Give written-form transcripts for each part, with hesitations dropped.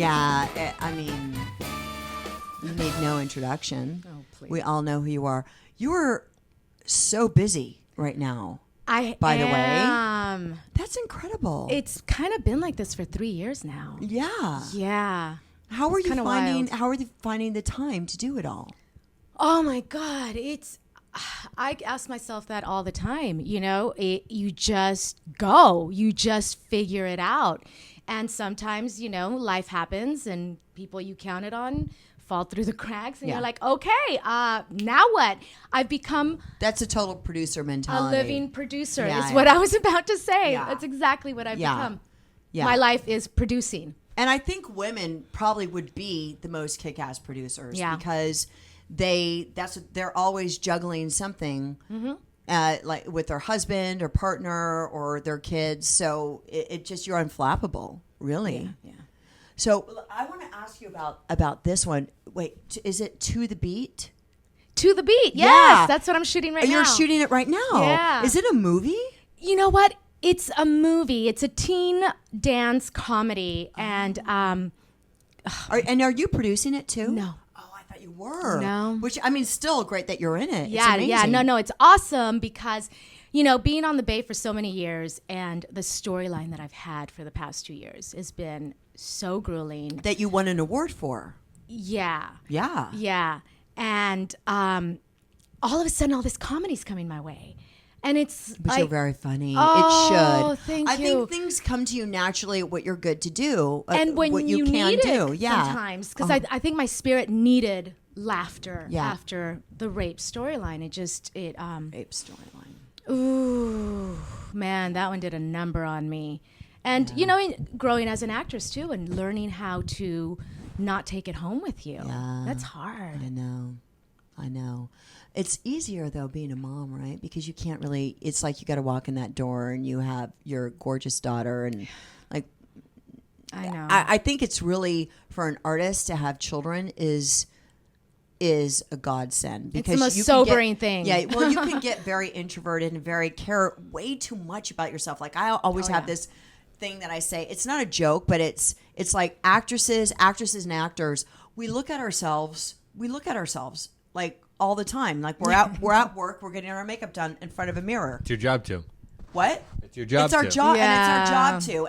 Yeah, I mean, you need no introduction. Oh, please. We all know who you are. You are so busy right now. By the way, that's incredible. It's kind of been like this for 3 years now. Yeah. Yeah. How are you wild. How are you finding the time to do it all? Oh my God. I ask myself that all the time. You know, you just go, you just figure it out. And sometimes, you know, life happens and people you counted on fall through the cracks and you're like, okay, now what? I've become that's a total producer mentality. A living producer is what I was about to say. Yeah. That's exactly what I've become. Yeah. My life is producing. And I think women probably would be the most kick-ass producers because they're always juggling something like with their husband or partner or their kids. So it just, you're unflappable, really. Yeah. So I want to ask you about this one. Wait, is it To the Beat? To the Beat, yes. That's what I'm shooting right now. You're shooting it right now? Yeah. Is it a movie? You know what? It's a movie. It's a teen dance comedy. And are you producing it too? No. Oh, I thought you were. No. Which, I mean, still great that you're in it. Yeah, it's amazing. No, it's awesome because, you know, being on the Bay for so many years and the storyline that I've had for the past 2 years has been so grueling. That you won an award for. Yeah. Yeah. Yeah. And all of a sudden, all this comedy's coming my way. And it's but you're very funny. Oh, it should. Thank you. I think things come to you naturally at what you're good to do. And when what you can need do. it Yeah. sometimes. Because I think my spirit needed laughter after the rape storyline. Rape storyline. Ooh, man, that one did a number on me. And, you know, growing as an actress, too, and learning how to not take it home with you. Yeah. That's hard. I know. It's easier, though, being a mom, right? Because you can't really, it's like you got to walk in that door and you have your gorgeous daughter and, like, I know. I think it's really, for an artist to have children is a godsend. Because it's the most sobering thing. Yeah, well, you can get very introverted and care way too much about yourself. Like, I always have this thing that I say, it's not a joke, but it's like actresses and actors, we look at ourselves like all the time. Like we're at work, we're getting our makeup done in front of a mirror. It's your job too. What? It's your job. It's our too. job, Yeah. and it's our job too.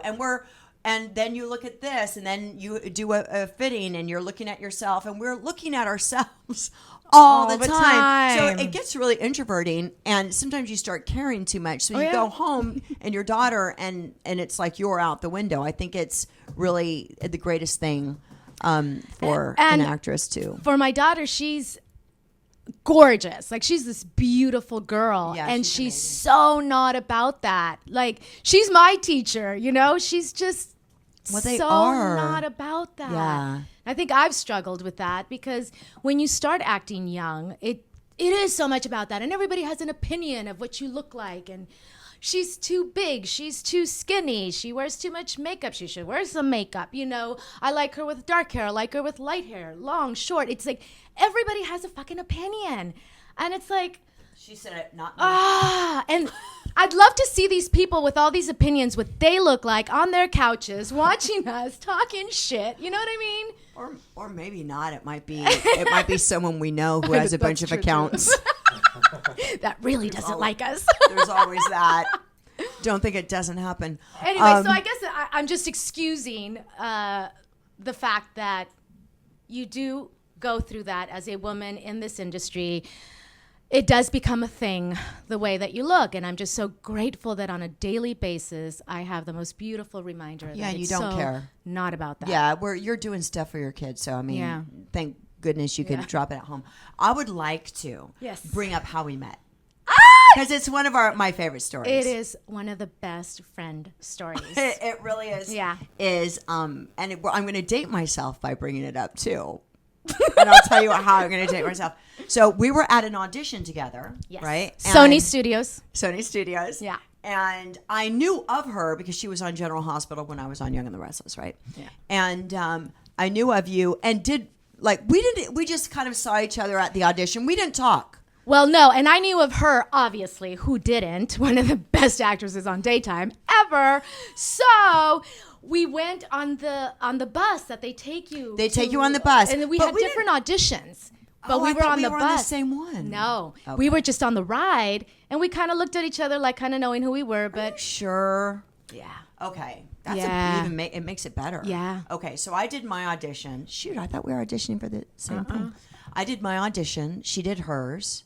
And then you look at this, and then you do a fitting, and you're looking at yourself, and we're looking at ourselves all the time. So it gets really introverting, and sometimes you start caring too much. So you go home, and your daughter, and it's like you're out the window. I think it's really the greatest thing for an actress too. For my daughter, she's gorgeous. Like, she's this beautiful girl, and she's so not about that. Like, she's my teacher, you know? She's just not about that. Yeah. I think I've struggled with that because when you start acting young, it is so much about that, and everybody has an opinion of what you look like, and she's too big, she's too skinny, she wears too much makeup, she should wear some makeup, you know. I like her with dark hair, I like her with light hair, long, short. It's like everybody has a fucking opinion, and it's like, she said it, not me. And I'd love to see these people with all these opinions, what they look like on their couches, watching us, talking shit. You know what I mean? Or maybe not. It might be someone we know who has a bunch of accounts. That really doesn't like us. There's always that. Don't think it doesn't happen. Anyway, so I guess I'm just excusing the fact that you do go through that as a woman in this industry. It does become a thing, the way that you look. And I'm just so grateful that on a daily basis, I have the most beautiful reminder that you it's don't care. Not about that. Yeah, you're doing stuff for your kids. So, I mean, thank goodness you could drop it at home. I would like to bring up how we met. Because it's one of my favorite stories. It is one of the best friend stories. It really is. Yeah. I'm going to date myself by bringing it up, too. And I'll tell you how I'm going to date myself. So we were at an audition together, right? Sony Studios. Yeah. And I knew of her because she was on General Hospital when I was on Young and the Restless, right? Yeah. And I knew of you and we just kind of saw each other at the audition. We didn't talk. Well, no, and I knew of her, obviously, who didn't. One of the best actresses on daytime ever. So we went on the bus that they take you. They take you on the bus. And then we had different auditions. But we were on the bus. On the same one. No. Okay. We were just on the ride, and we kind of looked at each other like kind of knowing who we were. But are you sure? Yeah. Okay. That's it makes it better. Yeah. Okay, so I did my audition. Shoot, I thought we were auditioning for the same thing. I did my audition. She did hers.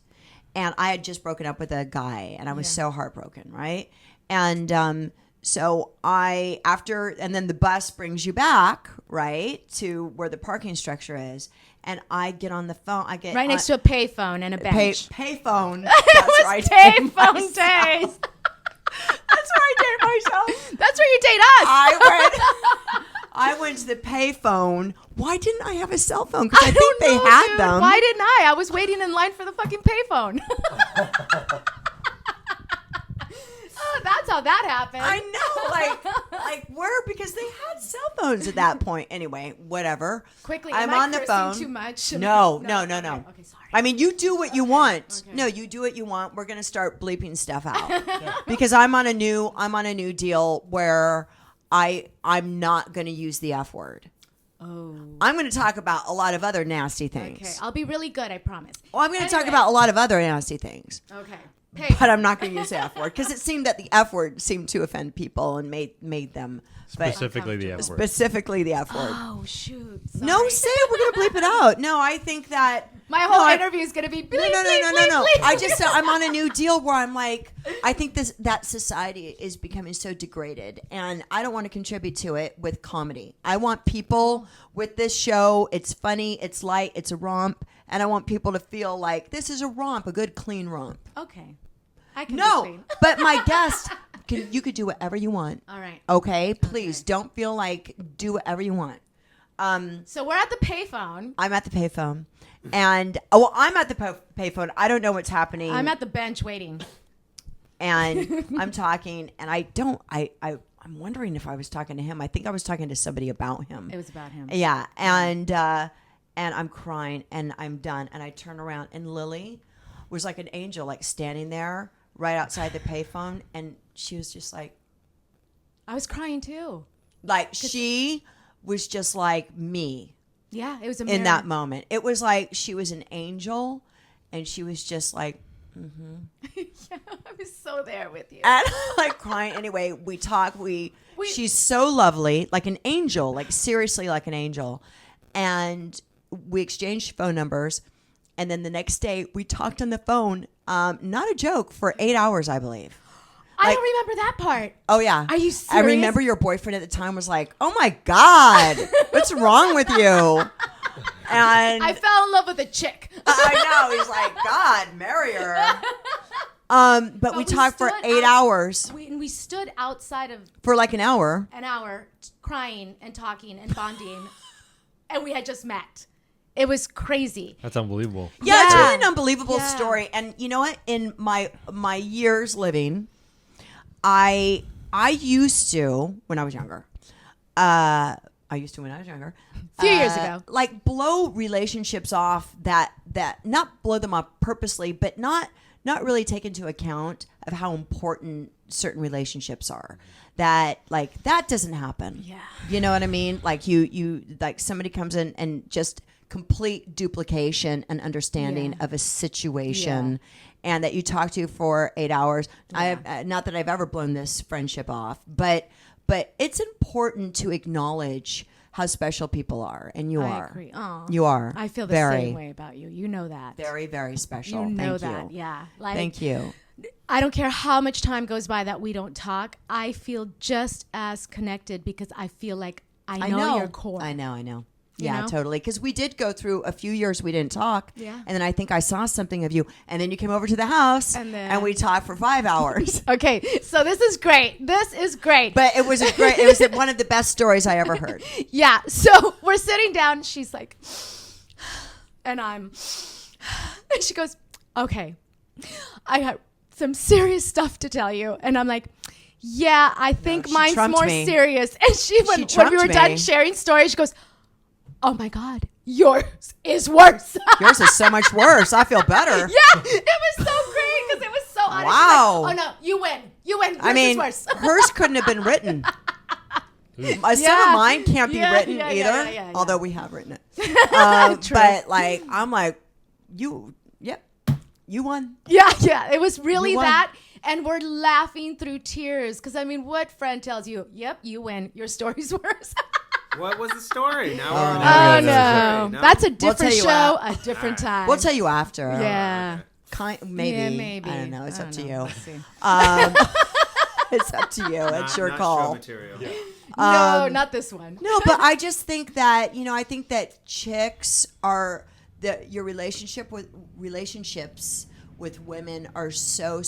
And I had just broken up with a guy, and I was so heartbroken, right? And and then the bus brings you back, right, to where the parking structure is. And I get on the phone. I get right next to a payphone and a bench. Payphone. It was payphone days. That's where I date myself. That's where you date us. I went to the payphone. Why didn't I have a cell phone? Because I think they had them. Why didn't I? I was waiting in line for the fucking payphone. Oh, that's how that happened. I know, like where? Because they had cell phones at that point. Anyway, whatever. Quickly, I'm on the phone. Too much? No. Okay, sorry. I mean, you do what you want. Okay. No, you do what you want. We're gonna start bleeping stuff out because I'm on a new deal where I'm not gonna use the F word. Oh. I'm going to talk about a lot of other nasty things. Okay, I'll be really good, I promise. Well, I'm going to talk about a lot of other nasty things. Okay. But I'm not going to use the F word because it seemed that the F word seemed to offend people and made them specifically the F word. Specifically the F word. Oh shoot! Sorry. No, say it. We're going to bleep it out. No, I think that my whole interview is going to be bleep, no. bleep. I'm on a new deal where I'm like, I think that society is becoming so degraded, and I don't want to contribute to it with comedy. I want people with this show. It's funny. It's light. It's a romp. And I want people to feel like this is a romp, a good, clean romp. Okay. I can No, but my guest, you could do whatever you want. All right. Okay? Please don't feel like do whatever you want. So we're at the payphone. I'm at the payphone. And, I'm at the payphone. I don't know what's happening. I'm at the bench waiting. And I'm talking, and I'm wondering if I was talking to him. I think I was talking to somebody about him. It was about him. Yeah. And I'm crying, and I'm done. And I turn around, and Lily was like an angel, like standing there right outside the payphone. And she was just like... I was crying, too. Like, she was just like me. Yeah, it was a in that moment. It was like she was an angel, and she was just like... Yeah, I was so there with you. And like crying. Anyway, we talk. She's so lovely, like an angel, like seriously like an angel. And we exchanged phone numbers. And then the next day we talked on the phone, not a joke, for 8 hours, I believe. I don't remember that part. Oh, yeah. Are you serious? I remember your boyfriend at the time was like, oh, my God, what's wrong with you? And I fell in love with a chick. I know. He's like, God, marry her. But we talked for 8 hours. We stood outside of... For like an hour. Crying and talking and bonding. And we had just met. It was crazy. That's unbelievable. Yeah, it's really an unbelievable story. And you know what? In my years living, I used to, when I was younger, a few years ago, like blow relationships off that not blow them off purposely, but not really take into account of how important certain relationships are. That like that doesn't happen. Yeah. You know what I mean? Like you like somebody comes in and just complete duplication and understanding of a situation, and that you talk to for 8 hours. I have not that I've ever blown this friendship off, but it's important to acknowledge how special people are, and you are. I agree. Aww. You are. I feel the same way about you. You know that. Very, very special. You know Thank that. you. Yeah. Like, thank you. I don't care how much time goes by that we don't talk. I feel just as connected because I feel like I know your core. I know. You Yeah, know? totally. Because we did go through a few years we didn't talk. Yeah. And then I think I saw something of you. And then you came over to the house and we talked for 5 hours. Okay. So this is great. But it was one of the best stories I ever heard. Yeah. So we're sitting down. She's like, and she goes, okay, I have some serious stuff to tell you. And I'm like, yeah, I think mine's more serious. And when we were done sharing stories, she goes, oh my God, yours is worse. Yours is so much worse. I feel better. Yeah, it was so great because it was so honest. Wow. Like, oh no, you win. Yours I mean, is worse. hers couldn't have been written. Some of mine can't be written either, although we have written it. But like, I'm like, you won. Yeah. It was really that. And we're laughing through tears. Because, I mean, what friend tells you, yep, you win. Your story's worse. What was the story? Now we're no. That's a different show, a different time. We'll tell you after. Yeah. Maybe. Yeah, maybe. I don't know. It's up to you. Let's see. It's up to you. It's your call. Show material. Yeah. No, not this one. No, but I just think that, I think that chicks are your relationships with women are so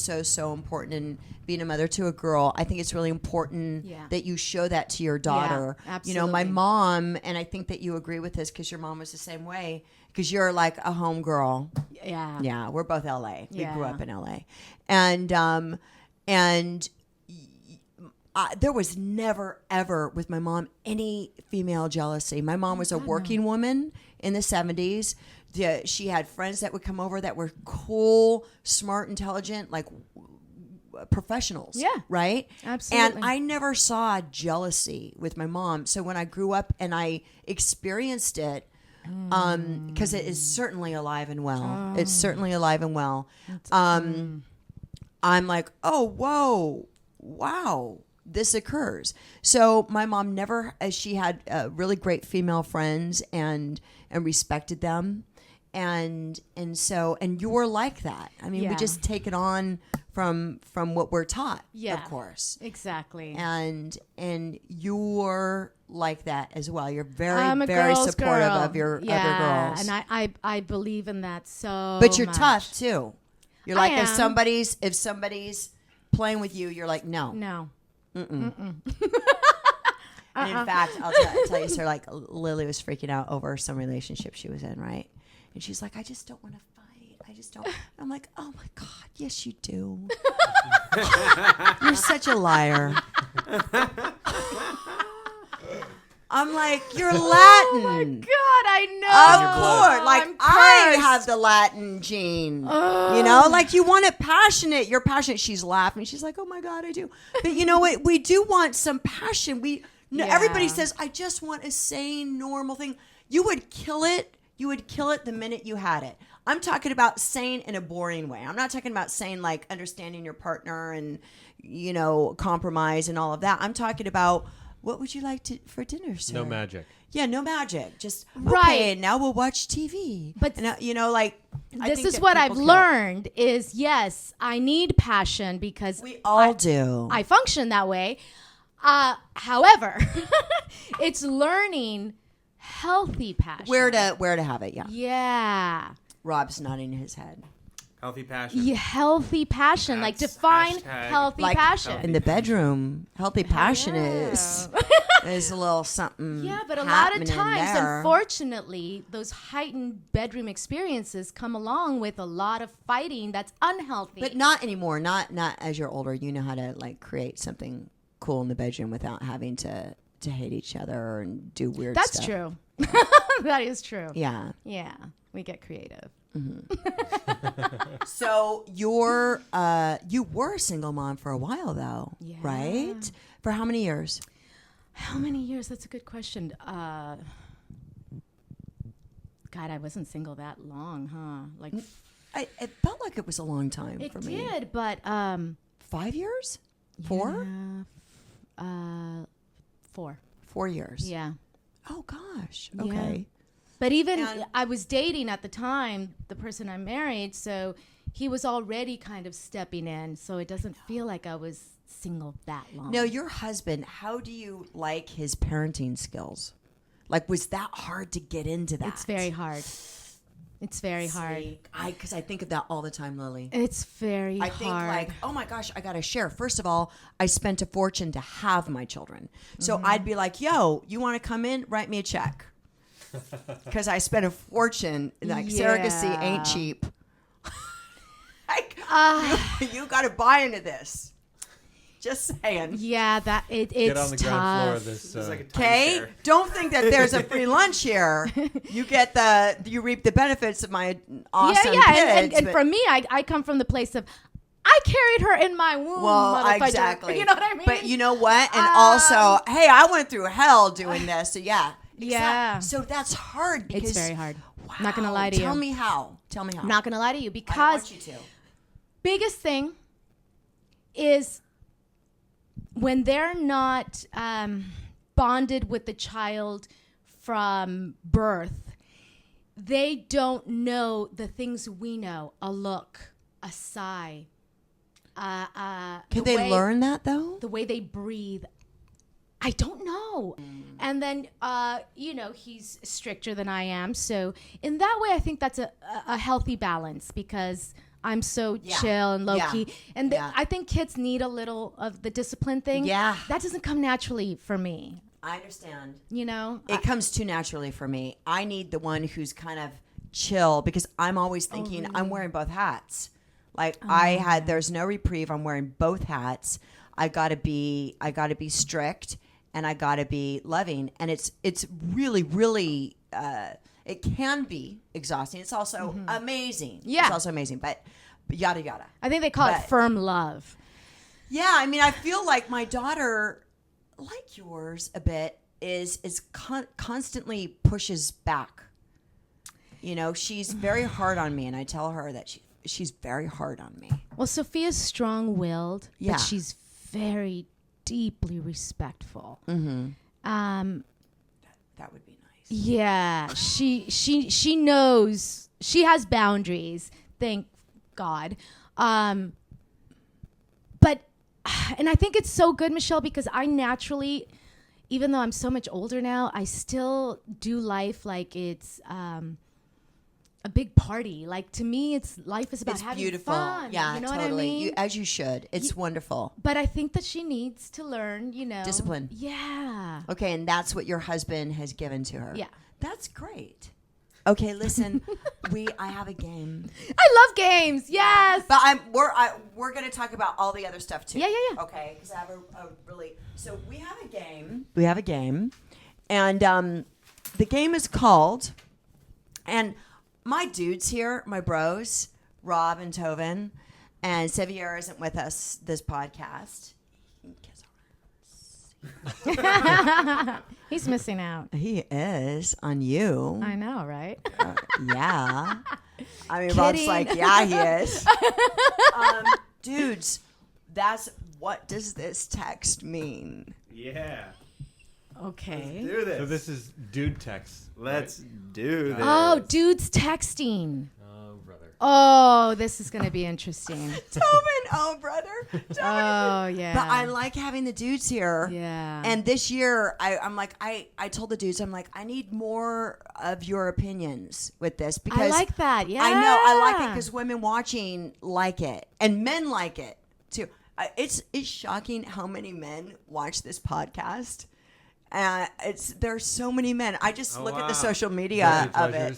important in being a mother to a girl. I think it's really important that you show that to your daughter. Yeah, absolutely. My mom, and I think that you agree with this because your mom was the same way, because you're like a home girl. Yeah. Yeah, we're both LA. We Yeah. grew up in LA. And there was never, ever with my mom any female jealousy. My mom was a working woman in the 70s. She had friends that would come over that were cool, smart, intelligent, like professionals. Yeah. Right? Absolutely. And I never saw jealousy with my mom. So when I grew up and I experienced it, because it is certainly alive and well. It's certainly alive and well. I'm like, oh, whoa, wow. This occurs. So my mom never, she had really great female friends and respected them. And you're like that. I mean, we just take it on from what we're taught, of course. Exactly. And you're like that as well. You're very, I'm a very girl's supportive girl. of your other girls. And I believe in that so But you're much. tough too. You're like, I if am. somebody's playing with you, you're like, no. No. And in fact, I'll tell you, sir, like Lily was freaking out over some relationship she was in, right? And she's like, I just don't want to fight. I just don't. I'm like, oh my God, yes you do. You're such a liar. I'm like, you're Latin. Oh my God, I know. Of course. Like, I have the Latin gene. Like you want it passionate. You're passionate. She's laughing. She's like, oh my God, I do. But you know what? We do want some passion. Everybody says, I just want a sane, normal thing. You would kill it. You would kill it the minute you had it. I'm talking about sane in a boring way. I'm not talking about sane like understanding your partner and, compromise and all of that. I'm talking about, what would you like for dinner, sir? No magic. Yeah, no magic. Just Right. now we'll watch TV. But and, this is what I've learned is, yes, I need passion because we all do. I function that way. However, it's learning healthy passion. Where to have it? Yeah. Yeah. Rob's nodding his head. Healthy passion. Yeah, healthy passion. Like define healthy passion. In the bedroom, healthy passion is a little something. Yeah, but a lot of happening times, there. unfortunately, those heightened bedroom experiences come along with a lot of fighting that's unhealthy. But not anymore. Not as you're older. You know how to like create something cool in the bedroom without having to hate each other and do weird stuff. That's true. That is true. Yeah. Yeah, we get creative. So you were a single mom for a while though, right? For how many years? How many years? That's a good question. God, I wasn't single that long, huh? Like, It felt like it was a long time for me. It did, but 5 years? 4? Yeah, 4. 4 years. Yeah. Oh gosh. Yeah. Okay. But even And- I was dating at the time the person I married, so he was already kind of stepping in, so it doesn't feel like I was single that long. No, your husband, how do you like his parenting skills? Like, was that hard to get into that? It's very hard. It's very hard. Because I think of that all the time, Lily. It's very hard. I think like, oh my gosh, I got to share. First of all, I spent a fortune to have my children. So I'd be like, yo, you want to come in? Write me a check. Because I spent a fortune. Like, surrogacy ain't cheap. Like, you got to buy into this. Just saying. Yeah, it's Get on the tough. ground floor of this. Okay, don't think that there's a free lunch here. You reap the benefits of my awesome kids. And for me, I come from the place of, I carried her in my womb. Well, exactly. You know what I mean? But you know what? And also, hey, I went through hell doing this. So yeah. Yeah. So that's hard because it's very hard. Wow. I'm not going to lie to you. Tell me how. I'm not going to lie to you I because want you to. biggest thing is when they're not bonded with the child from birth, they don't know the things we know. A look, a sigh. Can they learn that though? The way they breathe. I don't know. And then, he's stricter than I am. So in that way, I think that's a healthy balance because I'm so chill and low key. And I think kids need a little of the discipline thing. Yeah. That doesn't come naturally for me. I understand. You know? It comes too naturally for me. I need the one who's kind of chill because I'm always thinking I'm wearing both hats. Like there's no reprieve. I'm wearing both hats. I gotta be strict and I gotta be loving. And it's really, really, it can be exhausting. It's also amazing. Yeah. It's also amazing, but yada, yada. I think they call it firm love. Yeah. I mean, I feel like my daughter, like yours a bit, is constantly pushes back. You know, she's very hard on me, and I tell her that she's very hard on me. Well, Sophia's strong-willed, Yeah. but she's very deeply respectful. Mm-hmm. That would be nice. Yeah, she knows she has boundaries. Thank God. But and I think it's so good, Michelle, because I naturally, even though I'm so much older now, I still do life like it's a big party. Like to me, life is about It's having beautiful. fun. Yeah, you know totally. what I mean? As you should. It's wonderful. But I think that she needs to learn, Discipline. Yeah. Okay, and that's what your husband has given to her. Yeah. That's great. Okay, listen, I have a game. I love games. Yes. But we're going to talk about all the other stuff too. Yeah. Okay, because I have a really. So we have a game. We have a game, and the game is called. And my dudes here, my bros, Rob and Tovin, and Sevier isn't with us this podcast. He's missing out. He is on you. I know, right? Yeah. I mean, Kidding. Rob's like, yeah, he is. Dudes, what does this text mean? Yeah. Okay. Let's do this. So this is dude text. Let's do this. Oh, dudes texting. Oh, brother. Oh, this is going to be interesting. Tobin, oh, brother. Tobin. Oh, yeah. But I like having the dudes here. Yeah. And this year, I'm like, I told the dudes, I'm like, I need more of your opinions with this because I like that. Yeah. I know I like it because women watching like it and men like it too. It's shocking how many men watch this podcast. There's so many men. I just look at the social media of it.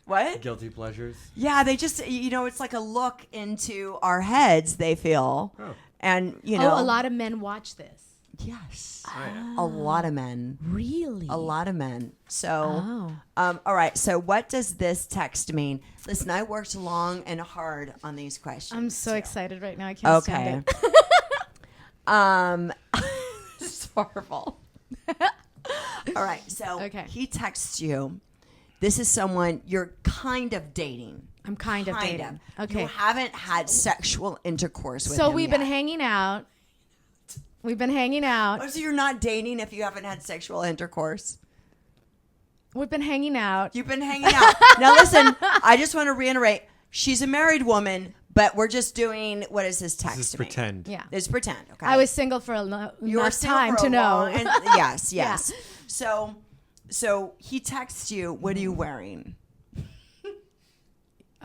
What? Guilty pleasures. Yeah, they just it's like a look into our heads. They feel, and a lot of men watch this. Yes, Oh, yeah. a lot of men. Really? A lot of men. So, all right. So, what does this text mean? Listen, I worked long and hard on these questions. I'm so excited right now. I can't stand it. It's horrible. All right. So, he texts you. This is someone you're kind of dating. I'm kind of dating. Okay. You haven't had sexual intercourse with him So we've been yet. hanging out. We've been hanging out. Oh, so you're not dating if you haven't had sexual intercourse? We've been hanging out. You've been hanging out. Now listen, I just want to reiterate, she's a married woman, but we're just doing, what is this text? This is to me? pretend. Yeah. It's pretend, okay? I was single for You were enough single time for to a know. long- and- yes. Yeah. So he texts you, what are you wearing?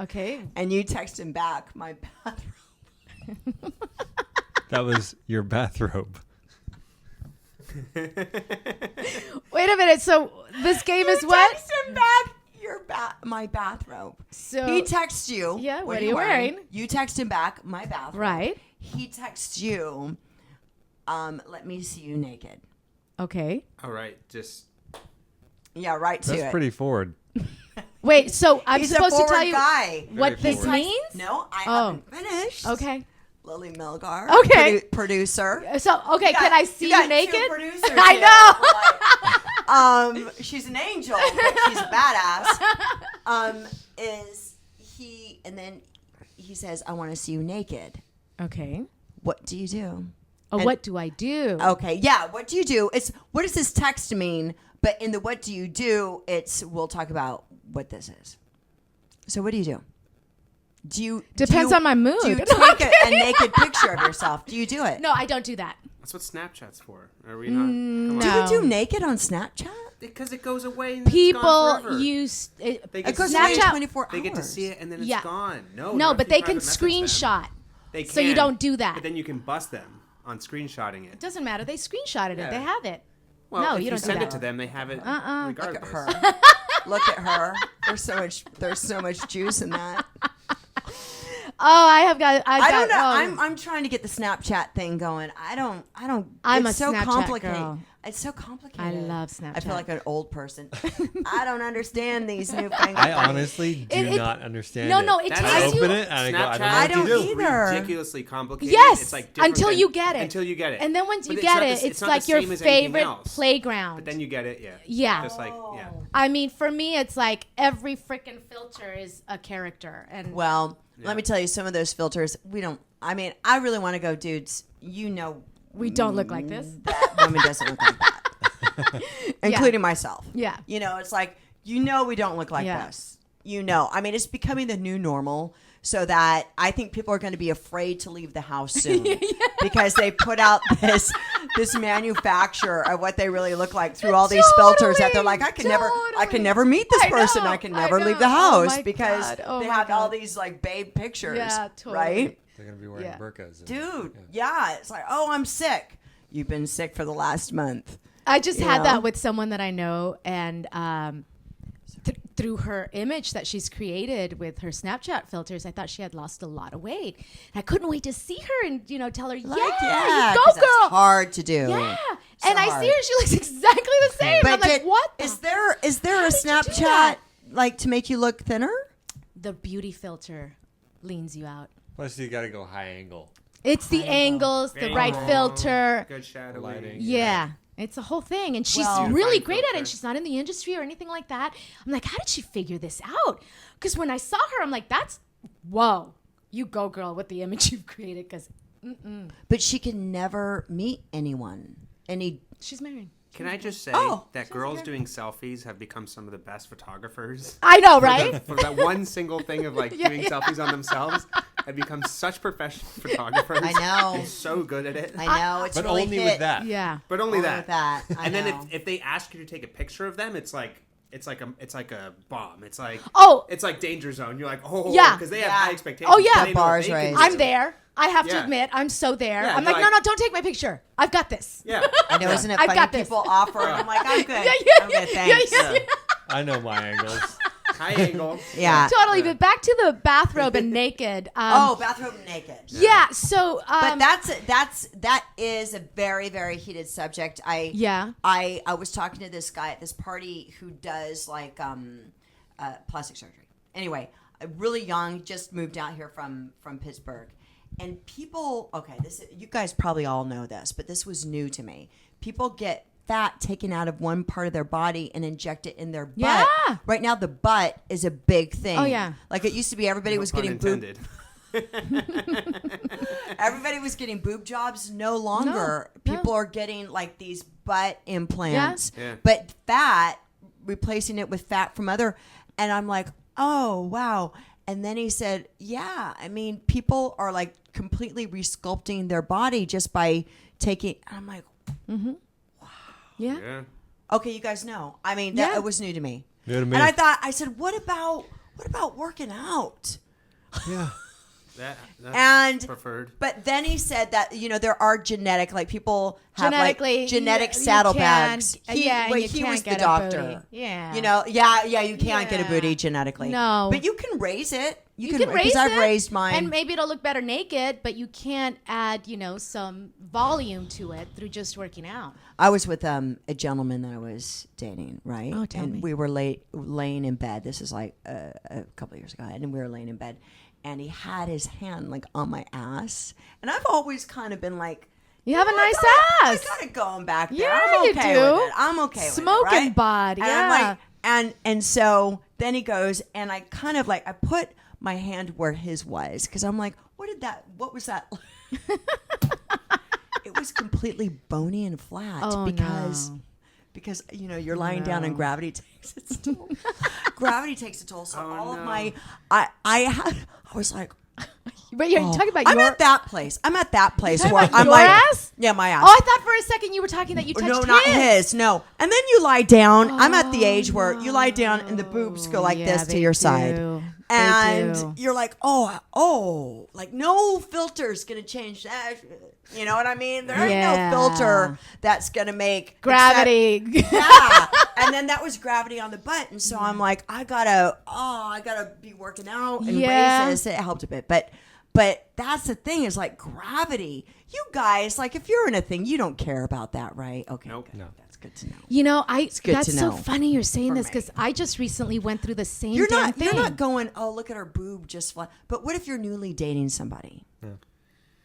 Okay. And you text him back, my bathrobe. That was your bathrobe. Wait a minute. So this game is what? Text him back my bathrobe. So He texts you. Yeah, what are you wearing? You text him back my bathrobe. Right. He texts you, let me see you naked. Okay. All right, just Yeah, right to That's it. pretty forward. Wait. So I'm He's supposed a to forward tell you guy. what Very this forward. means? No, I Oh. haven't finished. Okay. Lilly Melgar. Okay. Producer. So, okay, can I see you naked? Two producers I know. She's an angel, but she's a badass. And then he says, I want to see you naked. Okay. What do you do? Oh, what do I do? Okay, yeah, what do you do? It's what does this text mean? But in the what do you do, we'll talk about what this is. So what do you do? Depends on my mood. Do you No, take a naked picture of yourself? Do you do it? No, I don't do that. That's what Snapchat's for. Are we not? Come on. Do you do naked on Snapchat? Because it goes away and People it's gone forever. use They It get goes to away see in Snapchat- 24 hours. They get to see it and then it's Yeah. gone. no, not but if they you can private message them. screenshot. They So you can, don't do that. But then you can bust them on screenshotting it. It doesn't matter. They screenshotted Yeah. it. They have it. Well, no, if you don't send do it that. to them, they have it Look at regardless. her. Look at her. There's so much juice in that. Oh, I don't know. Oh. I'm trying to get the Snapchat thing going. I don't. I'm it's a so Snapchat complicated. girl. It's so complicated. I love Snapchat. I feel like an old person. I don't understand these new things. I honestly do It- not understand No, it. no, it That's takes I you. open it and I go, Snapchat I don't know what to do. either. Ridiculously complicated. Yes, It's like different until than- you get it. Until you get it. And then once But you it's get not it, the- it's not like the your same as anything favorite else. playground. But then you get it, yeah. Yeah. Just like, yeah. I mean, for me, it's like every freaking filter is a character. And Well, let me tell you, some of those filters, we don't. I mean, I really want to go, dudes. You know, we don't look like this. that woman doesn't look like that, including myself. Yeah. You know, it's like, we don't look like Yeah. this. I mean, it's becoming the new normal, so that I think people are going to be afraid to leave the house soon because they put out this manufacture of what they really look like through all these filters that they're like, I can never meet this person. I can never leave the Oh house my because God. Oh they my have all God. these like babe pictures. Yeah, totally. Right? They're going to be wearing Yeah. burqas. Dude, yeah. It's like, oh, I'm sick. You've been sick for the last month. I just You had know? that with someone that I know, and through her image that she's created with her Snapchat filters, I thought she had lost a lot of weight. And I couldn't wait to see her and tell her, Like, yeah, you 'cause go, that's girl. hard to do. Yeah, So and I hard. see her; she looks exactly the same. But I'm like, what? is there a did you do Snapchat that? like to make you look thinner? The beauty filter leans you out. Plus, you got to go high angle. It's the angles, the right Angle, filter. Good shadowing. Lighting. Yeah. It's a whole thing. And she's Well- really Beautifying great at it. filter. And she's not in the industry or anything like that. I'm like, how did she figure this out? Because when I saw her, I'm like, whoa, you go, girl, with the image you've created. Because But she can never meet anyone. she's married. Can I just say that girls doing selfies have become some of the best photographers? I know, right? For that one single thing of like doing selfies on themselves, have become such professional photographers. I know. And so good at it. I know it's But really only hit. with that. Yeah. But only Only that. with that. I And then know. if they ask you to take a picture of them, it's like a bomb. It's like it's like danger zone. You're like, oh, Yeah. because they have Yeah. high expectations. Oh, yeah. They The know bar's they can raised. do I'm it. there. I have to Yeah. admit, I'm so there. Yeah, I'm you're like, like- no, don't take my picture. I've got this. Yeah. I know, isn't it I've funny? got this. People offer, and I'm like, I'm good. Yeah. I'm good, thanks. Yeah. I know my angles. High angle. Yeah. Totally. But back to the bathrobe and naked. Bathrobe naked. Yeah. So. But that is a very, very heated subject. I was talking to this guy at this party who does like plastic surgery. Anyway, really young, just moved out here from Pittsburgh, and people. Okay, you guys probably all know this, but this was new to me. People get fat taken out of one part of their body and inject it in their butt. Yeah. Right now, the butt is a big thing. Oh, yeah. Like it used to be, everybody was Pun getting boob. intended. Everybody was getting boob jobs. No longer. No. People are getting like these butt implants, Yeah. but fat, replacing it with fat from other. And I'm like, oh, wow. And then he said, yeah, I mean, people are like completely resculpting their body just by taking. I'm like, Yeah. Yeah. okay, you guys know. I mean, that Yeah. it was new to me. New to me. And I said, what about working out? Yeah. That's And preferred. But then he said that there are genetic, like people have Genetically, like genetic you saddlebags. can't- and you he can't was the get a doctor. booty. Yeah. You can't get a Yeah. booty genetically. No. but you can raise it. You can raise because I've it, raised mine. and maybe it'll look better naked, but you can't add, some volume to it through just working out. I was with a gentleman that I was dating, right? Oh, tell and me. we were laying in bed. This is like a couple of years ago, and we were laying in bed, and he had his hand like on my ass, and I've always kind of been like, you have a nice ass. I got it going back there. Yeah, I'm okay you do. with it. I'm okay Smoking with it, right? bod, And yeah. I'm like, and so then he goes, and I kind of like, I put my hand where his was, because I'm like, what was that? It was completely bony and flat because you're lying down and gravity takes its toll. Gravity takes a toll. So of my, I was like, But you're talking about I'm at that place. I'm at that place where about I'm your like, ass? yeah, my ass. Oh, I thought for a second you were talking that you touched No, not his. No. And then you lie down. I'm at the age where you lie down and the boobs go like this to your side. And you're like, like no filter's going to change that. You know what I mean? There ain't no filter that's going to make gravity. And then that was gravity on the butt. And so I'm like, I gotta be working out and raise this. It helped a bit. But that's the thing is like gravity. You guys, like if you're in a thing, you don't care about that, right? Okay. Nope. Good. No. That's good to know. You know, that's so funny you're saying this because I just recently went through the same thing. You're not going, oh, look at her boob just flat. But what if you're newly dating somebody? Yeah.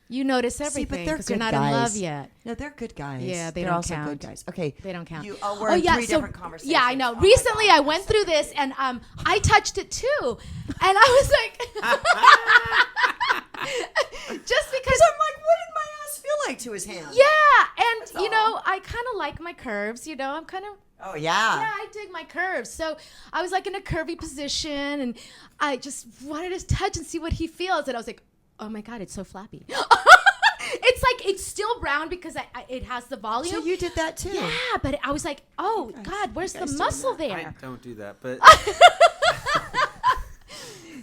You notice everything because you're not guys. in love yet. No, they're good guys. Yeah, they're don't also count. good guys. Okay. They don't count. We're in three different conversations. Yeah, I know. Oh Recently, I went through this and I touched it too. And I was like... just because I'm like, what did my ass feel like to his hand? Yeah, and I kind of like my curves. I'm kind of. Oh yeah. Yeah, I dig my curves. So I was like in a curvy position, and I just wanted to touch and see what he feels. And I was like, oh my god, it's so flappy. It's like it's still round because it has the volume. So you did that too. Yeah, but I was like, oh god, where's the muscle there? I don't do that, but.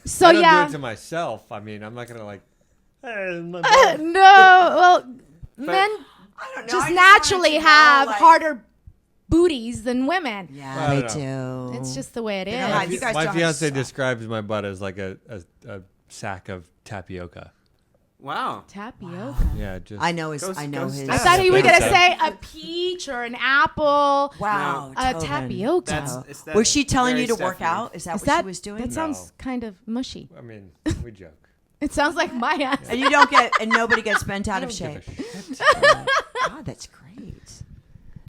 So I don't do it to myself. I mean, I'm not gonna like. No, well, men I don't know. just I naturally wanted to have know, like- harder booties than women. Yeah, Well, I they do. It's just the way it is. don't have- you guys My don't fiance have- describes my butt as like a sack of tapioca. Wow. Tapioca. Yeah, just. I know his. Goes- I know goes his. down. I thought you were gonna Tapioca. say a peach or an apple. Wow, A Tobin. tapioca. Was she telling very you to work Stephanie. out? Is that Is what that she was doing? That sounds kind of mushy. I mean, we joke. It sounds like my ass. And you don't get, and nobody gets bent out I of don't give shape. a shit. God, that's great.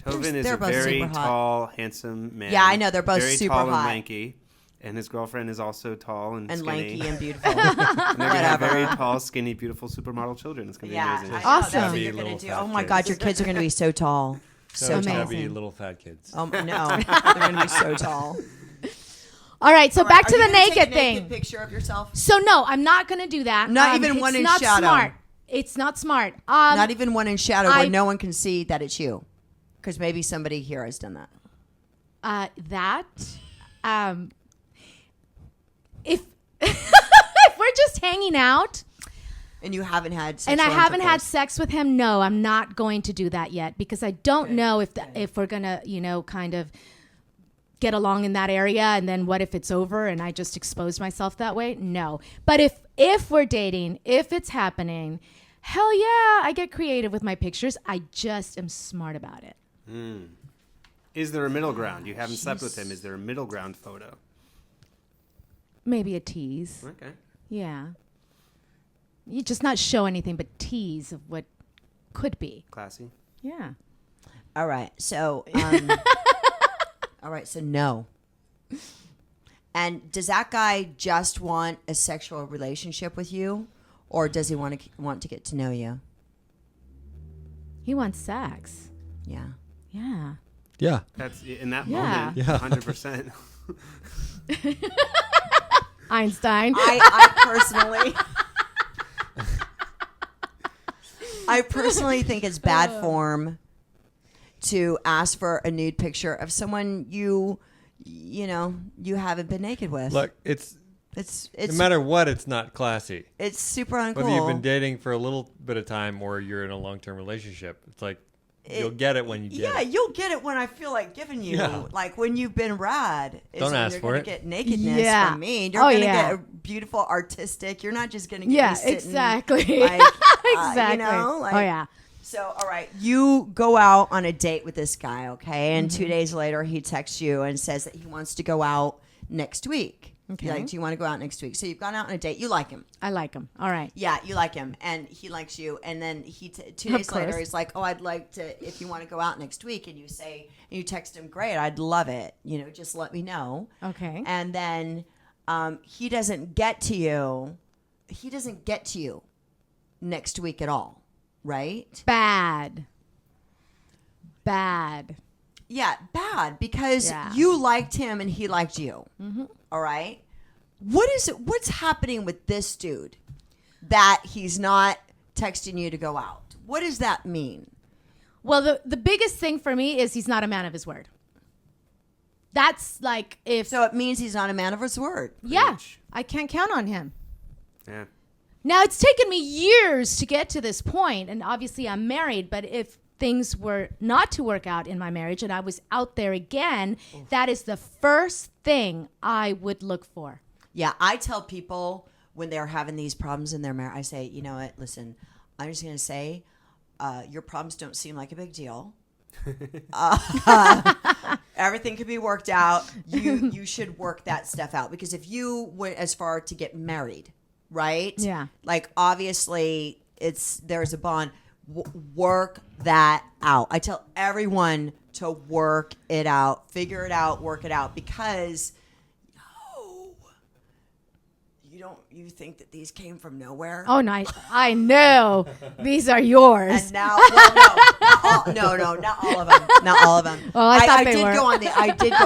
Tobin is they're a both very super hot. tall, handsome man. Yeah, I know, they're both very super tall hot. and lanky. And his girlfriend is also tall and skinny. Lanky and beautiful. And they're gonna have very Whatever. tall, skinny, beautiful supermodel children. It's gonna be Yeah, amazing. I know, Awesome. That's what Chubby you're gonna little do. fat Oh my kids. God, your kids are gonna be so tall. So amazing. tall. Chubby little fat kids. Oh no, they're gonna be so tall. All right, so back to Are you the gonna take naked a thing. naked picture of yourself. So no, I'm not gonna do that. Not even one in It's shadow. not smart. It's not smart. Not even one in shadow I- where no one can see that it's you, because maybe somebody here has done that. If if we're just hanging out And you haven't had and I sexual haven't had intercourse. sex with him, no, I'm not going to do that yet because I don't know if we're gonna, kind of get along in that area, and then what if it's over and I just expose myself that way? No. But if we're dating, if it's happening, hell yeah, I get creative with my pictures. I just am smart about it. Is there a middle ground? You haven't slept with him. Is there a middle ground photo? Maybe a tease. Okay. Yeah. You just not show anything but tease of what could be. Classy. Yeah. All right, so no. And does that guy just want a sexual relationship with you, or does he want to get to know you? He wants sex. Yeah. Yeah. Yeah. That's in that Yeah. moment. Yeah. 100%. Einstein. I personally think it's bad form to ask for a nude picture of someone you haven't been naked with. Look, it's it's no matter what, it's not classy. it's super uncool. Whether you've been dating for a little bit of time or you're in a long-term relationship, it's like you'll get it when you get it. You'll get it when I feel like giving you. Yeah. Like when you've been rad. is Don't when ask you're for gonna it. Get nakedness Yeah. from me. You're Oh, gonna yeah. get a beautiful artistic. You're not just gonna get Yeah, me sitting, exactly. Like, Exactly. like, oh yeah. So, all right, you go out on a date with this guy, okay? And 2 days later, he texts you and says that he wants to go out next week. Okay. Like, do you want to go out next week? So you've gone out on a date. You like him. I like him. All right. Yeah, you like him, and he likes you. And then 2 days later, he's like, "Oh, I'd like to. If you want to go out next week," and you text him, "Great, I'd love it. Just let me know." Okay. And then he doesn't get to you. He doesn't get to you next week at all, right? Bad. Yeah, bad, because Yeah. you liked him and he liked you. Mm-hmm. All right. What's happening with this dude that he's not texting you to go out? What does that mean? Well, the biggest thing for me is he's not a man of his word. That's like if... So it means he's not a man of his word. Yeah. I can't count on him. Yeah. Now, it's taken me years to get to this point, and obviously I'm married, but if things were not to work out in my marriage and I was out there again, that is the first thing I would look for. Yeah, I tell people when they're having these problems in their marriage, I say, you know what, listen, I'm just going to say, your problems don't seem like a big deal. Everything could be worked out. You should work that stuff out, because if you went as far to get married, right? Yeah. Like, obviously, there's a bond. Work that out. I tell everyone to work it out, figure it out, work it out, because you think that these came from nowhere? Oh, no, I know. These are yours. And now, well, no, not all of them. Not all of them. Well, I did go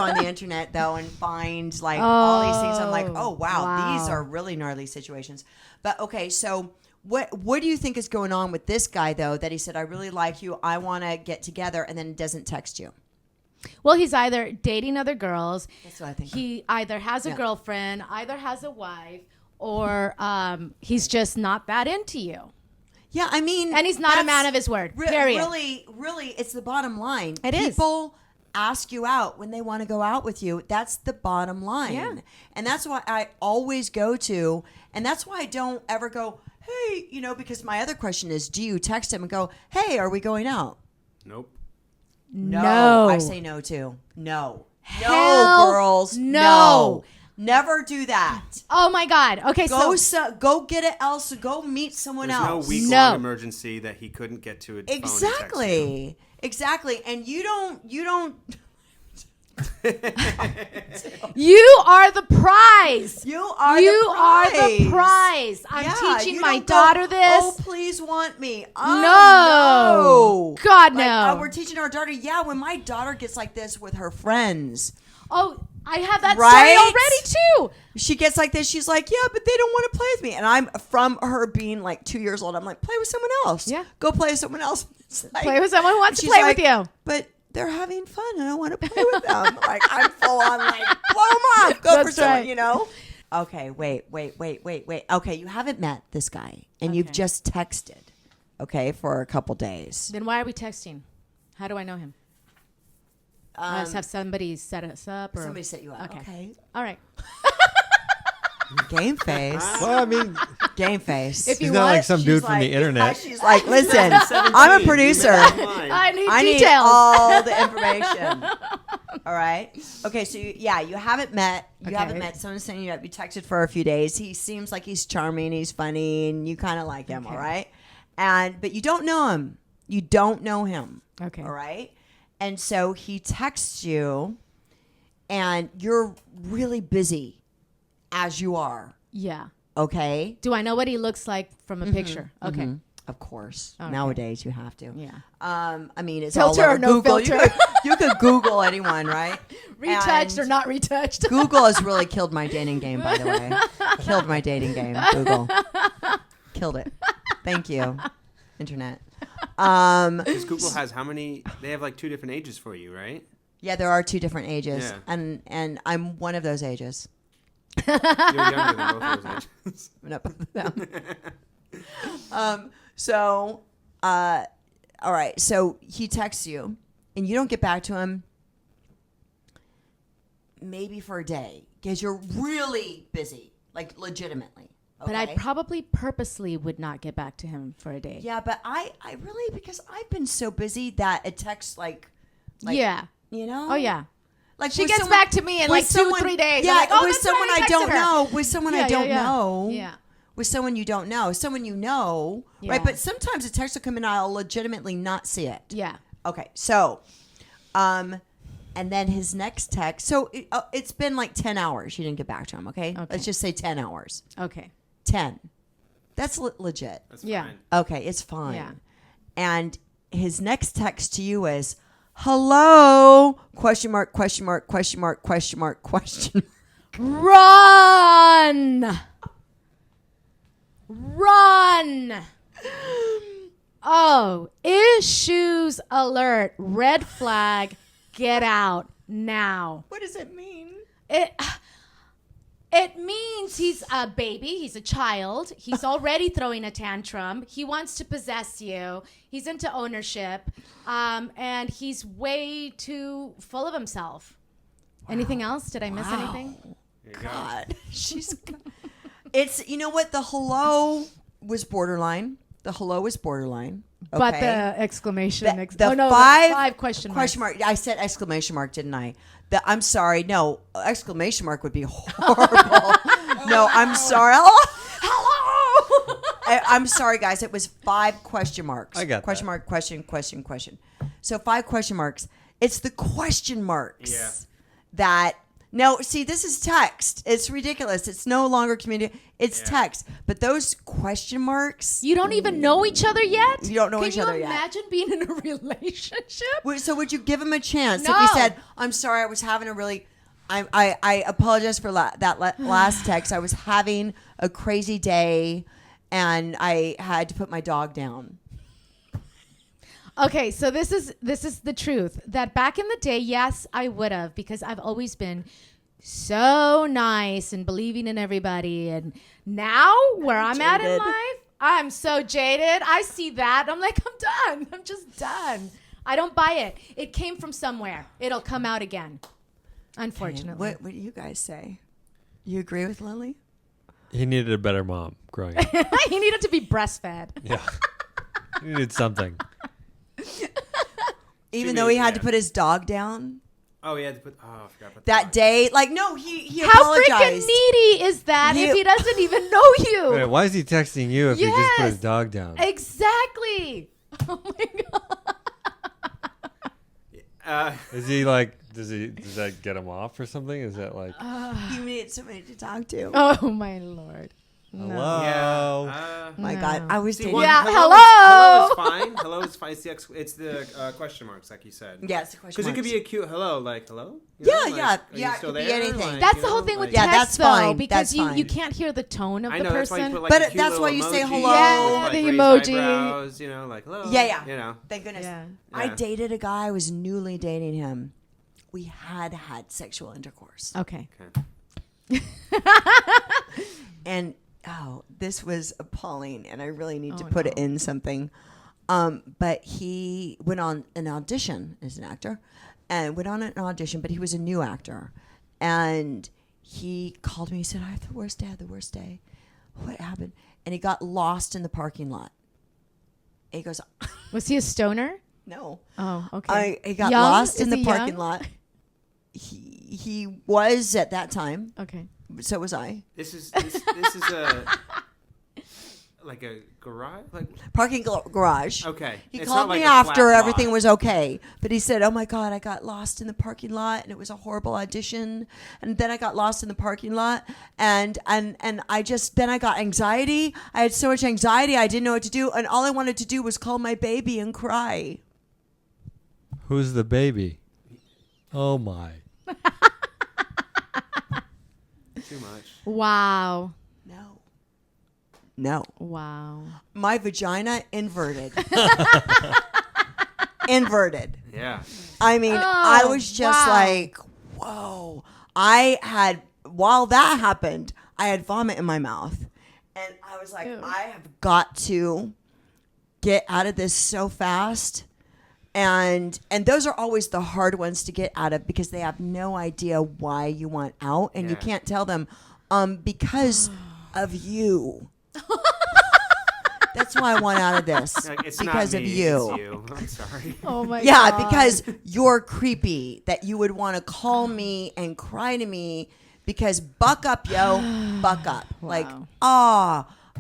on the internet though and find like all these things. I'm like, oh wow, these are really gnarly situations. But okay, so what do you think is going on with this guy though? That he said, I really like you, I want to get together, and then doesn't text you. Well, he's either dating other girls. That's what I think. He either has a girlfriend, either has a wife, or he's just not that into you. Yeah, I mean, and he's not a man of his word. Period. Really, it's the bottom line. It is. People ask you out when they want to go out with you. That's the bottom line. Yeah. And that's why I always go to, and that's why I don't ever go, hey, because my other question is, do you text him and go, hey, are we going out? Nope. No. I say no too. No. Hell girls. no. Never do that. Oh my God. Okay, go get it else. Go meet someone There's else. no week-long emergency that he couldn't get to his phone and text you. Exactly. And you don't. You are the prize. You are the prize. I'm teaching my daughter this. Oh, please want me. Oh, no. God, no. We're teaching our daughter. Yeah, when my daughter gets like this with her friends. Oh, I have that story already, too. She gets like this. She's like, yeah, but they don't want to play with me. And I'm from her being like 2 years old. I'm like, play with someone else. Yeah. Go play with someone else. Like, play with someone who wants to play with you. But they're having fun and I want to play with them. Like, I'm full on like, blow them off. Go for someone, Okay, wait. Okay, you haven't met this guy and you've just texted, okay, for a couple days. Then why are we texting? How do I know him? Must have somebody set us up, or somebody set you up. Okay. All right. Game face. Well, I mean, game face. He's not like some dude from the internet. She's like, listen, I'm a producer. I need details. All the information. All right. Okay. So you haven't met. You haven't met. Someone's saying you texted for a few days. He seems like he's charming. He's funny, and you kind of like him. All right. But you don't know him. You don't know him. Okay. All right. And so he texts you, and you're really busy, as you are. Yeah. Okay. Do I know what he looks like from a picture? Okay. Mm-hmm. Of course. Okay. Nowadays, you have to. Yeah. I mean, it's filter all over or no Google. filter. You could Google anyone, right? Retouched or not retouched. Google has really killed my dating game, by the way. Killed my dating game. Google. Killed it. Thank you, Internet. Because Google has how many? They have like 2 different ages for you, right? Yeah, there are 2 different ages, yeah. and I'm one of those ages. You're younger than both of those ages. Not both of them. All right. So he texts you, and you don't get back to him. Maybe for a day, because you're really busy, like legitimately. Okay? But I probably purposely would not get back to him for a day. Yeah, but I really, because I've been so busy that a text like yeah. Oh, yeah. Like she gets back to me in like 2-3 days. Yeah, like, with someone I don't know. With someone I don't know. Yeah. With someone you don't know. Someone you know. Yeah. Right? But sometimes a text will come in and I'll legitimately not see it. Yeah. Okay. So, and then his next text. So it's been like 10 hours. You didn't get back to him. Okay. Let's just say 10 hours. Okay. 10. That's legit. That's Yeah. fine. Okay. It's fine. Yeah. And his next text to you is, hello, question mark, question mark, question mark, question mark, question mark. Run! Run! Oh, issues alert. Red flag. Get out now. What does it mean? It means he's a baby. He's a child. He's already throwing a tantrum. He wants to possess you. He's into ownership. And he's way too full of himself. Wow. Anything else? Did I miss anything? God. It's, you know what? The hello was borderline. The hello was borderline. Okay. But the exclamation. The five question mark. I said exclamation mark, didn't I? I'm sorry. No, exclamation mark would be horrible. No, I'm sorry. Hello. I'm sorry, guys. It was 5 question marks. I got question mark, question, question, question. So 5 question marks. It's the question marks that. No, see, this is text. It's ridiculous. It's no longer community. It's text. But those question marks. You don't even know each other yet? You don't know each other yet. Can you imagine being in a relationship? So would you give him a chance? No. If he said, I'm sorry, I was having a really... I apologize for that last text. I was having a crazy day, and I had to put my dog down. Okay, so this is the truth. That back in the day, yes, I would have, because I've always been so nice and believing in everybody. And now, where I'm at in life, I'm so jaded. I see that. I'm like, I'm done. I'm just done. I don't buy it. It came from somewhere. It'll come out again, unfortunately. What do you guys say? You agree with Lily? He needed a better mom growing up. He needed to be breastfed. Yeah. He needed something. Even though he had to put his dog down? Oh, he had to put... Oh, I forgot about that day. Like, no, he How apologized. How freaking needy is that if he doesn't even know you? Wait, why is he texting you if he just put his dog down? Exactly. Oh, my God. Is he like... Does that get him off or something? Is that like... You need somebody to talk to. Oh, my Lord. Hello. No. Yeah. My God, I was dating. Hello. Hello is fine. Hello is fine. It's the question marks, like you said. Yeah, it's the question Because marks. it could be a cute hello, like hello. Yeah. Are you It still could be there? anything. Like, That's the whole thing with Yeah, text, that's fine. though, because That's fine. you can't hear the tone of I the know, that's why you person. put, like, But a cute that's little why you say emoji hello. Yeah, with, like, the raised emoji. eyebrows, like hello. Yeah. You know. Thank goodness. Yeah. I dated a guy. I was newly dating him. We had sexual intercourse. Okay. And this was appalling, and I really need to put it in something. But he went on an audition as an actor, but he was a new actor. And he called me, he said, I had the worst day. What happened? And he got lost in the parking lot. And he goes, Was he a stoner? no. Oh, okay. He got Young? lost in Is the he parking young? lot. He was at that time. Okay. So was I. This is a like a garage, like Parking garage. okay. He It's called not like me a flat after everything lot. was okay, but he said, "Oh my God, I got lost in the parking lot, and it was a horrible audition. And then I got lost in the parking lot, and I got anxiety. I had so much anxiety, I didn't know what to do, and all I wanted to do was call my baby and cry." Who's the baby? Oh, my. Too much. Wow. No. Wow. My vagina inverted. Inverted. Yeah. I mean, I was just like, whoa. While that happened, I had vomit in my mouth. And I was like, I have got to get out of this so fast. And those are always the hard ones to get out of because they have no idea why you want out. And you can't tell them because of you. That's why I want out of this. Like, it's because not of me, you. It's you. I'm sorry. Oh my god. Yeah, because you're creepy that you would want to call me and cry to me because buck up, yo, buck up. Wow. Like,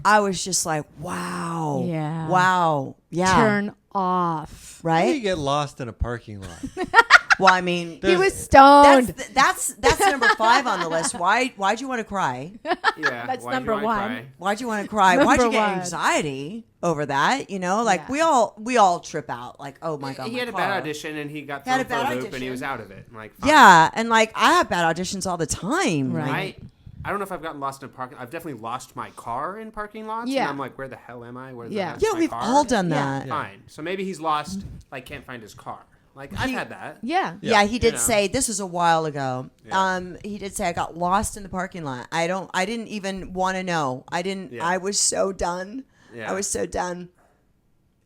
I was just like, wow. Yeah. Wow. Yeah. Turn off. How do you Right? get lost in a parking lot? Well, I mean, He was stoned. that's number 5 on the list. Why'd you want to cry? Yeah, That's why'd you number wanna one. cry? Why'd you want to cry? Why'd you Number get one. anxiety over that? You know, like Yeah. we all trip out. Like, oh my god, He my had a car. bad audition and he got He had thrown a for bad a loop and he audition. was out of it. I'm like, fine. Yeah, and like I have bad auditions all the time. Right. I don't know if I've gotten lost in a parking. I've definitely lost my car in parking lots. Yeah. And I'm like, where the hell am I? Where the Yeah. heck's Yeah, my we've car? all done Yeah. that. Fine. So maybe he's lost. Like, can't find his car. Like, I've had that. Yeah. Yeah, he did You know. say this was a while ago. Yeah. He did say I got lost in the parking lot. I didn't even want to know. Yeah. I was so done. Yeah. I was so done.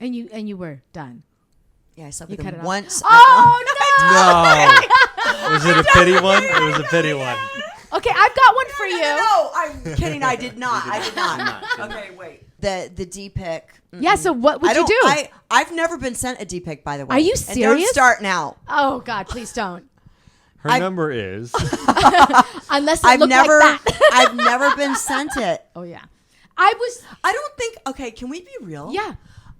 And you were done. Yeah, I slept You with cut him it off. once. Oh No. Was it a pity one? It was a pity one. no. Okay, I've got one for you. No, I'm kidding. I did not. I did not. Did not. Okay, wait. The D pic. Yeah, so what would I you don't. do? I've never been sent a D pic, by the way. Are you And don't serious? start now. Oh God, please don't. Her number is. Unless it I've looked never. like that. I've never been sent it. Oh yeah. I don't think. Okay, can we be real? yeah,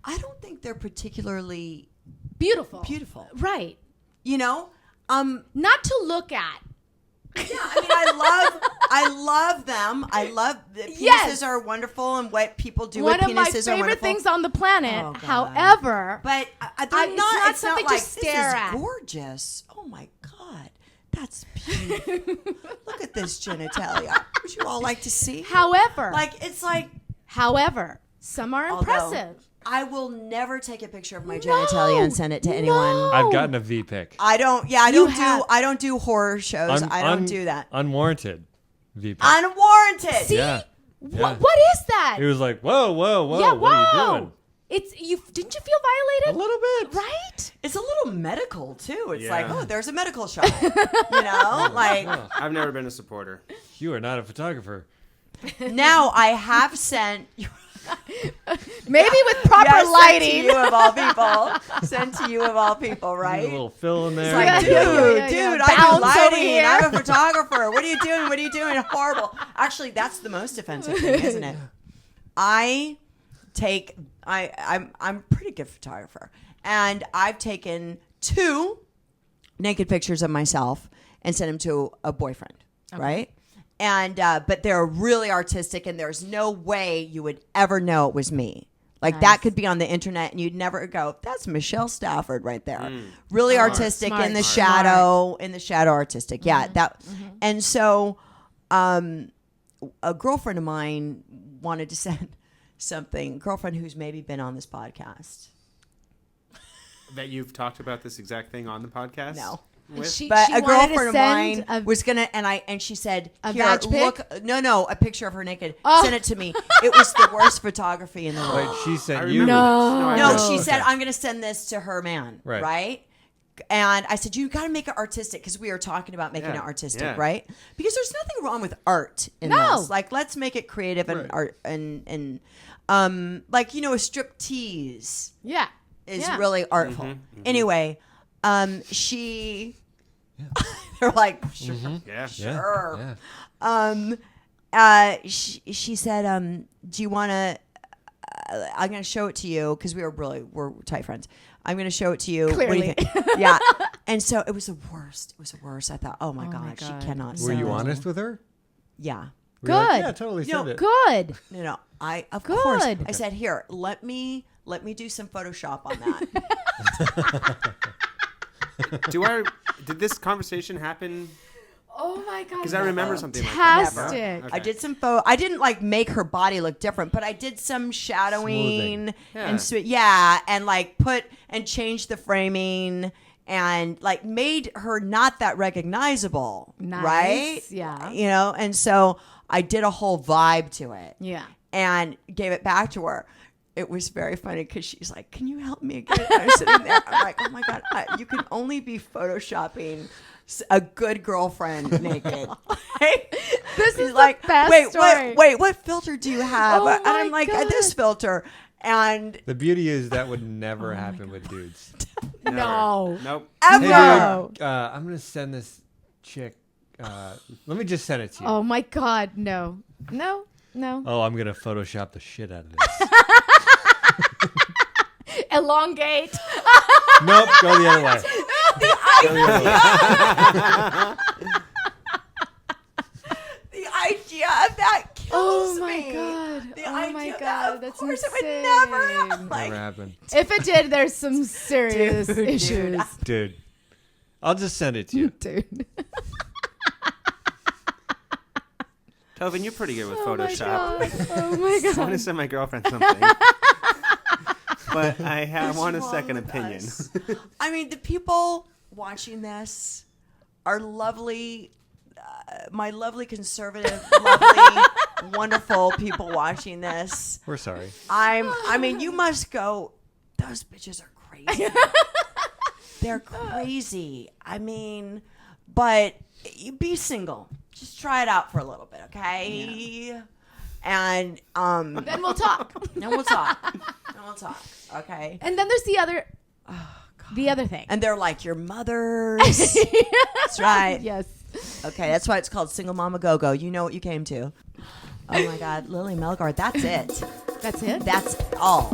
I don't think they're particularly beautiful. beautiful. Right. You know. Not to look at. Yeah, I mean, I love them. I love the penises Yes. are wonderful, and what people do One with of my penises are favorite wonderful. things on the planet. Oh, God. However, But they're it's not something to like, stare this is at. gorgeous. Oh my God, that's beautiful. Look at this genitalia. Would you all like to see? however, However, some are although impressive. I will never take a picture of my genitalia and send it to anyone. No. I've gotten a V pic. I don't. Yeah, You have. I don't do horror shows. I don't do that. Unwarranted V pic. Unwarranted. See, Yeah. Yeah. what is that? He was like, whoa, whoa, whoa. yeah, What are you whoa. doing? It's you. Didn't you feel violated? A little bit. Right? It's a little medical too. It's Yeah. like, oh, there's a medical shop. You know, like I've never been a supporter. You are not a photographer. now I have sent. Maybe with proper Yes, lighting. Sent to you of all people. Sent to you of all people, A right? little fill in there. It's like, Yeah, dude, yeah, dude, yeah. I do Bounce over lighting. here. I'm a photographer. What are you doing? What are you doing? Horrible. Actually, that's the most offensive thing, isn't it? I'm a pretty good photographer, and I've taken 2 naked pictures of myself and sent them to a boyfriend, right? And but they're really artistic, and there's no way you would ever know it was me. Like Nice. that could be on the internet, and you'd never go, "That's Michelle Stafford right there." Really artistic Smart. in the Smart. shadow, artistic. Yeah, that. And so, a girlfriend of mine wanted to send something. Girlfriend who's maybe been on this podcast. That you've talked about this exact thing on the podcast? No. With? But a wanted to girlfriend of send mine was gonna, and she said, A "Here, vag pic? look, no, a picture of her naked. Oh. Send it to me." It was the worst photography in the world. Wait, she I sent remember you. this. No. I No, know. she said, Okay. "I'm gonna send this to her man." Right. Right. And I said, "You got to make it artistic," because we were talking about making Yeah. it artistic, Yeah. right? Because there's nothing wrong with art in No. this. Like, let's make it creative and Right. art and like, you know, a strip tease Yeah. is Yeah. really artful. Anyway, she they're like, sure, Yeah. sure. Yeah. She said, "Do you want to? I'm going to show it to you because we're tight friends. I'm going to show it to you. What do Clearly. you think?" Yeah. And so it was the worst. It was the worst. I thought, oh my my God, she God. cannot. Were send you this. honest with her? Yeah. Were you like, Good. yeah, totally No, send it. Good. No. Of Good. course. Okay. I said, here, let me do some Photoshop on that. Did this conversation happen? Oh my God. Because I remember something like that. Fantastic. Okay. I did some I didn't like make her body look different, but I did some shadowing Smoothing. Yeah. and like change the framing and like made her not that recognizable, Nice. right? Yeah. You know, and so I did a whole vibe to it. Yeah. And gave it back to her. It was very funny because she's like, "Can you help me again?" I'm sitting there. I'm like, "Oh my God, you can only be photoshopping a good girlfriend naked." This is He's like, the best wait, story. wait, what filter do you have? Oh And my I'm like, God. this filter. And the beauty is that would never happen with dudes. No. Nope. ever. Hey, dude, I'm gonna send this chick. Let me just send it to you. Oh my God, no. No. Oh, I'm gonna Photoshop the shit out of this. Elongate. Nope, go the other way. The idea of that kills me. God. The Oh idea my of God. that, of That's course insane. it would never happen. Never happened. If it did, there's some serious Dude. issues. Dude, I'll just send it to you. Dude. Tobin, you're pretty good with Oh my Photoshop. God. Oh my I want God. to send my girlfriend something. But I want a wrong second with opinion. us? I mean, the people watching this are lovely. My lovely conservative, lovely, wonderful people watching this. We're sorry. I mean, you must go. Those bitches are crazy. They're crazy. I mean, but you be single. Just try it out for a little bit, okay? Yeah. And Then we'll talk. Then we'll talk. Okay. And then there's the other thing. And they're like your mothers. That's right. Yes. Okay, that's why it's called Single Mama Go-Go. You know what you came to. Oh my God, Lilly Melgar. That's it. That's it? That's all.